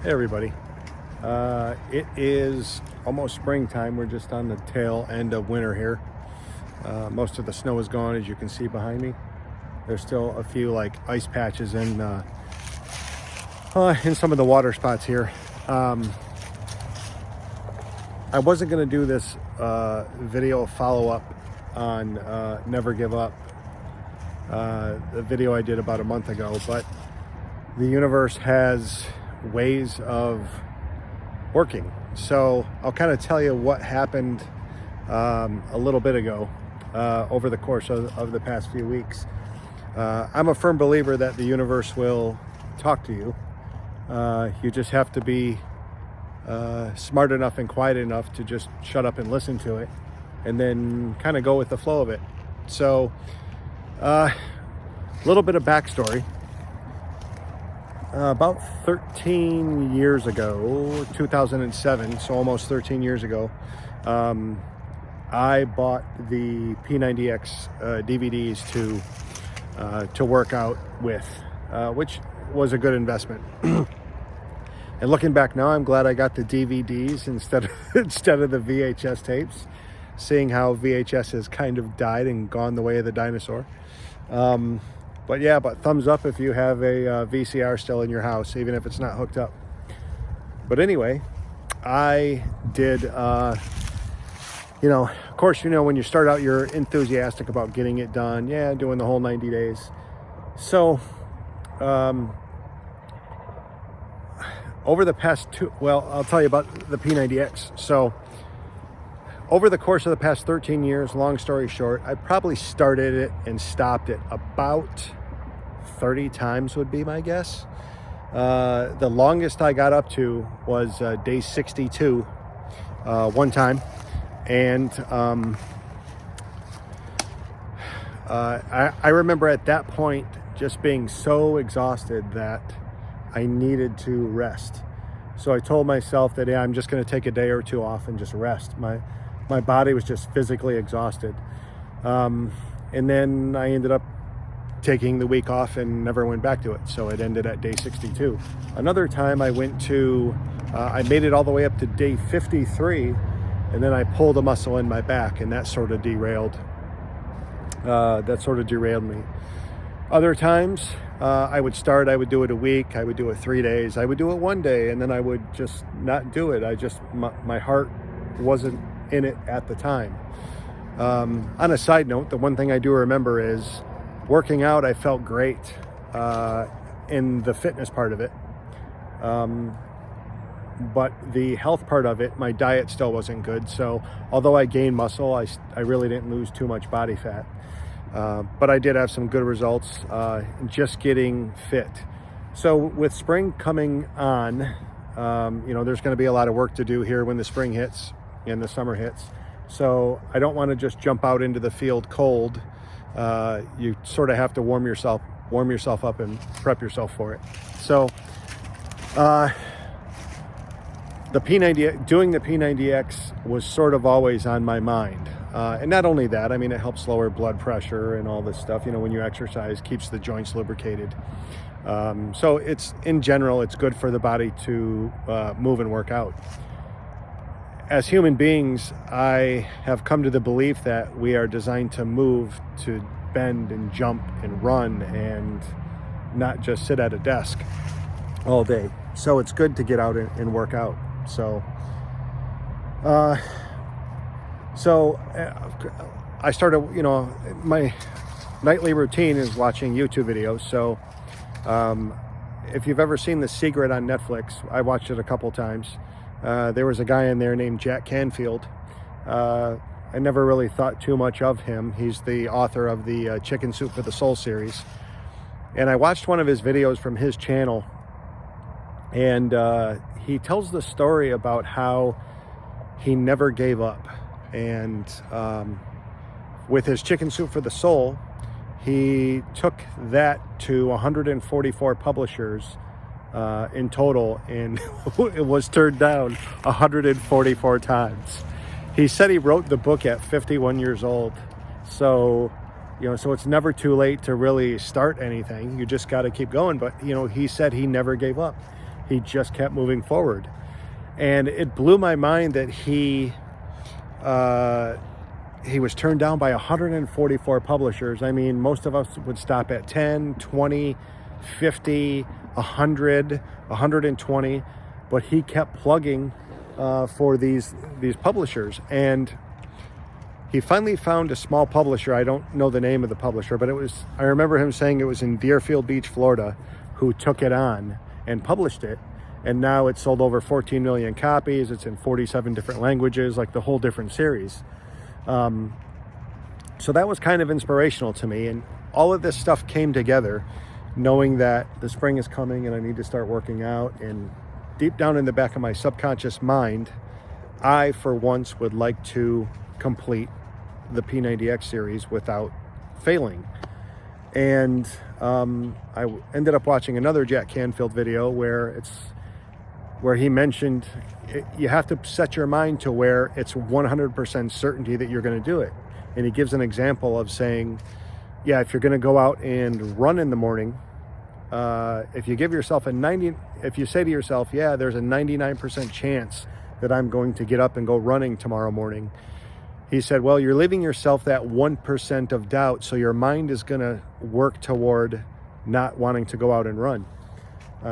Hey everybody. It is almost springtime. We're just on the tail end of winter here. Most of the snow is gone, as you can see behind me. There's still a few like ice patches in some of the water spots here. I wasn't going to do this video follow-up on Never Give Up, the video I did about a month ago, but the universe has ways of working. So I'll kind of tell you what happened a little bit ago over the course of the past few weeks. I'm a firm believer that the universe will talk to you. You just have to be smart enough and quiet enough to just shut up and listen to it, and then kind of go with the flow of it. So a little bit of backstory. About 13 years ago, 2007, so almost 13 years ago, I bought the P90X DVDs to work out with, which was a good investment. And looking back now, I'm glad I got the DVDs instead of the VHS tapes, seeing how VHS has kind of died and gone the way of the dinosaur. But thumbs up if you have a VCR still in your house, even if it's not hooked up. But anyway, I did, of course, when you start out, you're enthusiastic about getting it done. Doing the whole 90 days. So, over the past I'll tell you about the P90X. So, over the course of the past 13 years, long story short, I probably started it and stopped it about 30 times would be my guess. The longest I got up to was day 62 one time. And I remember at that point just being so exhausted that I needed to rest. So I told myself that, I'm just going to take a day or two off and just rest. My body was just physically exhausted. And then I ended up taking the week off and never went back to it. So it ended at day 62. Another time I went to, I made it all the way up to day 53, and then I pulled a muscle in my back, and that sort of derailed me. Other times I would do it a week, I would do it 3 days, I would do it one day, and then I would just not do it. My heart wasn't in it at the time. On a side note, the one thing I do remember is working out. I felt great in the fitness part of it, but the health part of it, my diet still wasn't good. So although I gained muscle, I really didn't lose too much body fat, but I did have some good results just getting fit. So with spring coming on, there's going to be a lot of work to do here when the spring hits and the summer hits. So I don't want to just jump out into the field cold. You sort of have to warm yourself up and prep yourself for it. So doing the P90X was sort of always on my mind. And not only that, it helps lower blood pressure and all this stuff. When you exercise, keeps the joints lubricated. So in general, it's good for the body to move and work out. As human beings, I have come to the belief that we are designed to move, to bend and jump and run, and not just sit at a desk all day. So it's good to get out and work out. So I started, my nightly routine is watching YouTube videos. So if you've ever seen The Secret on Netflix, I watched it a couple times. There was a guy in there named Jack Canfield. I never really thought too much of him. He's the author of the Chicken Soup for the Soul series. And I watched one of his videos from his channel. And he tells the story about how he never gave up. And with his Chicken Soup for the Soul, he took that to 144 publishers in total, and it was turned down 144 times. He said he wrote the book at 51 years old. So so it's never too late to really start anything. You just got to keep going. But he said he never gave up. he just kept moving forward. And it blew my mind that he was turned down by 144 publishers. I mean, most of us would stop at 10, 20, 50, 100, 120, but he kept plugging for these publishers. And he finally found a small publisher. I don't know the name of the publisher, but I remember him saying it was in Deerfield Beach, Florida, who took it on and published it. And now it's sold over 14 million copies. It's in 47 different languages, like the whole different series. So that was kind of inspirational to me. And all of this stuff came together, knowing that the spring is coming and I need to start working out. And deep down in the back of my subconscious mind, I, for once, would like to complete the P90X series without failing. And I ended up watching another Jack Canfield video where he mentioned you have to set your mind to where it's 100% certainty that you're going to do it. And he gives an example of saying, yeah, if you're going to go out and run in the morning, if you say to yourself, yeah, there's a 99% chance that I'm going to get up and go running tomorrow morning. He said, well, you're leaving yourself that 1% of doubt, so your mind is going to work toward not wanting to go out and run.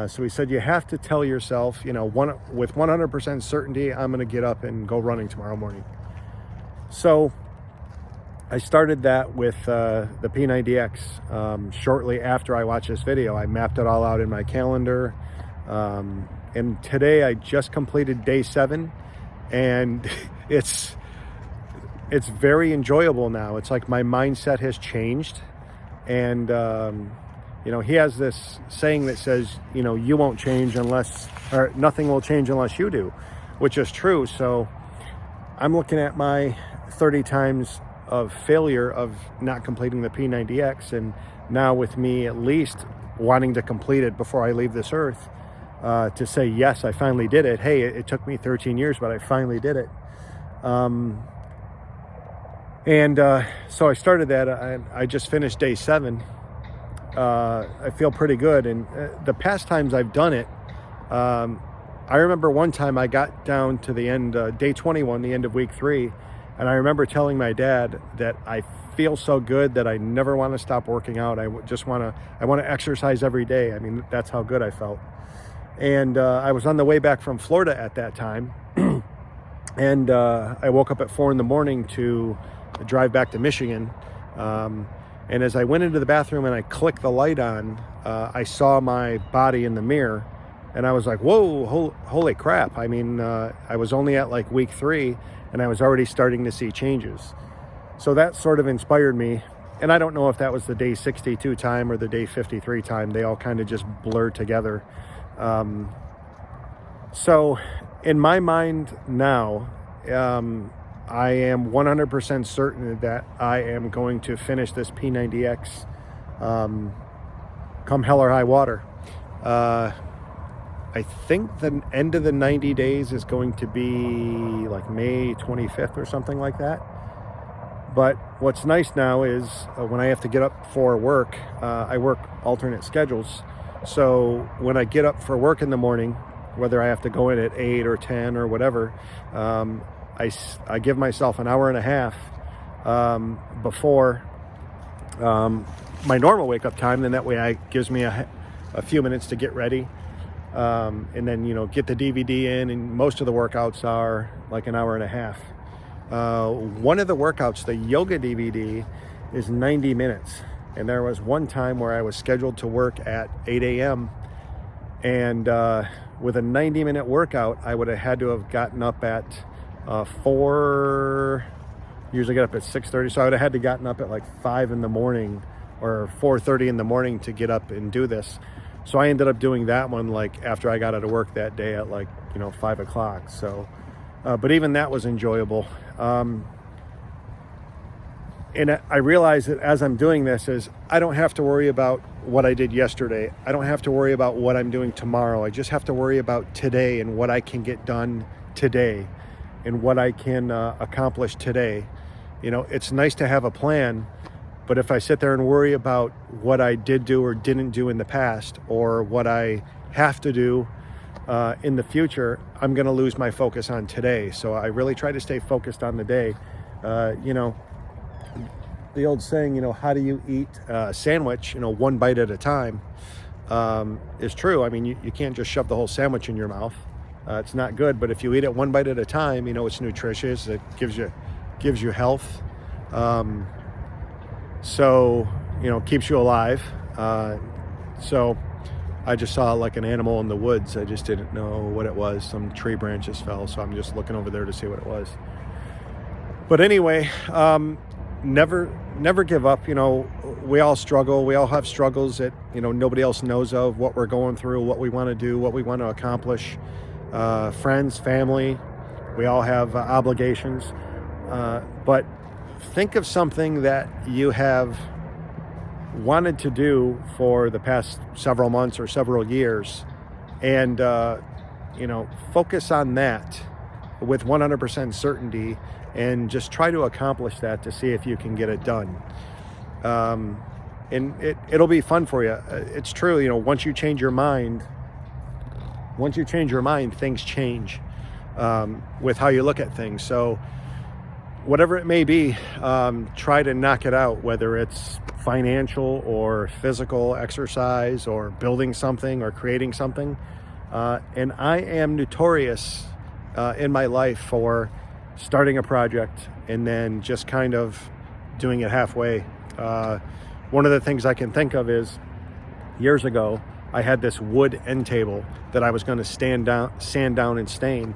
So he said, you have to tell yourself, with 100% certainty, I'm going to get up and go running tomorrow morning. So I started that with the P90X. Shortly after I watched this video, I mapped it all out in my calendar. And today I just completed day 7, and it's very enjoyable now. It's like my mindset has changed. And, he has this saying that says, you won't change or nothing will change unless you do, which is true. So I'm looking at my 30 times of failure of not completing the P90X. And now with me at least wanting to complete it before I leave this earth, to say, yes, I finally did it. Hey, it took me 13 years, but I finally did it. So I started that. I just finished day 7. I feel pretty good. And the past times I've done it, I remember one time I got down to the end, day 21, the end of week 3. And I remember telling my dad that I feel so good that I never want to stop working out. I want to exercise every day. I mean, that's how good I felt. And I was on the way back from Florida at that time. And I woke up at 4 a.m. to drive back to Michigan. And as I went into the bathroom and I clicked the light on, I saw my body in the mirror. And I was like, whoa, holy crap. I mean, I was only at like week 3 and I was already starting to see changes. So that sort of inspired me. And I don't know if that was the day 62 time or the day 53 time. They all kind of just blurred together. So in my mind now, I am 100% certain that I am going to finish this P90X come hell or high water. I think the end of the 90 days is going to be like May 25th or something like that. But what's nice now is when I have to get up for work, I work alternate schedules. So when I get up for work in the morning, whether I have to go in at 8 or 10 or whatever, I give myself an hour and a half before my normal wake-up time. Then that way it gives me a few minutes to get ready. And then, get the DVD in, and most of the workouts are like an hour and a half. One of the workouts, the yoga DVD, is 90 minutes. And there was one time where I was scheduled to work at 8 a.m. And with a 90-minute workout, I would have had to have gotten up at 4, usually get up at 6:30. So I would have had to gotten up at like 5 in the morning or 4:30 in the morning to get up and do this. So I ended up doing that one like after I got out of work that day at like, 5 o'clock. So, but even that was enjoyable. And I realize that as I'm doing this is I don't have to worry about what I did yesterday. I don't have to worry about what I'm doing tomorrow. I just have to worry about today and what I can get done today and what I can accomplish today. It's nice to have a plan, but if I sit there and worry about what I did do or didn't do in the past or what I have to do in the future, I'm going to lose my focus on today. So I really try to stay focused on the day. You know, the old saying, you know, how do you eat a sandwich, you know, one bite at a time, is true. I mean, you can't just shove the whole sandwich in your mouth. It's not good, but if you eat it one bite at a time, you know, it's nutritious. It gives you health. So, you know, keeps you alive. So I just saw like an animal in the woods. I just didn't know what it was. Some tree branches fell, so I'm just looking over there to see what it was. But anyway, never give up. You know, we all struggle. We all have struggles that, you know, nobody else knows of, what we're going through, what we want to do, what we want to accomplish. Friends, family, we all have obligations. But think of something that you have wanted to do for the past several months or several years, and you know, focus on that with 100% certainty, and just try to accomplish that to see if you can get it done. And it'll be fun for you. It's true, you know, once you change your mind, things change with how you look at things. So whatever it may be, try to knock it out, whether it's financial or physical exercise or building something or creating something. And I am notorious in my life for starting a project and then just kind of doing it halfway. One of the things I can think of is years ago, I had this wood end table that I was going to sand down and stain.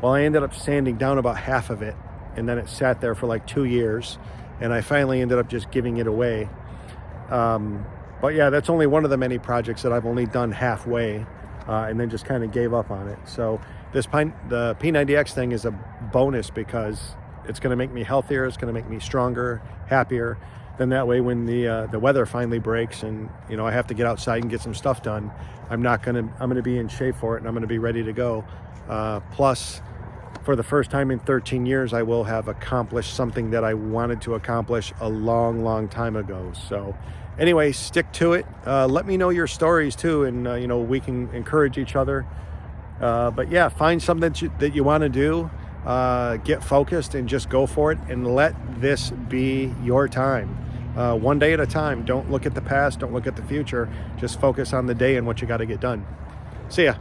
Well, I ended up sanding down about half of it, and then it sat there for like 2 years, and I finally ended up just giving it away. But yeah, that's only one of the many projects that I've only done halfway, and then just kind of gave up on it. So the P90X thing is a bonus because it's going to make me healthier. It's going to make me stronger, happier. Then that way, when the weather finally breaks and, you know, I have to get outside and get some stuff done, I'm going to be in shape for it, and I'm going to be ready to go. Plus, for the first time in 13 years, I will have accomplished something that I wanted to accomplish a long time ago. So anyway, stick to it. Let me know your stories too, and you know, we can encourage each other. But yeah, find something that you want to do. Get focused and just go for it, and let this be your time. One day at a time. Don't look at the past. Don't look at the future. Just focus on the day and what you got to get done. See ya.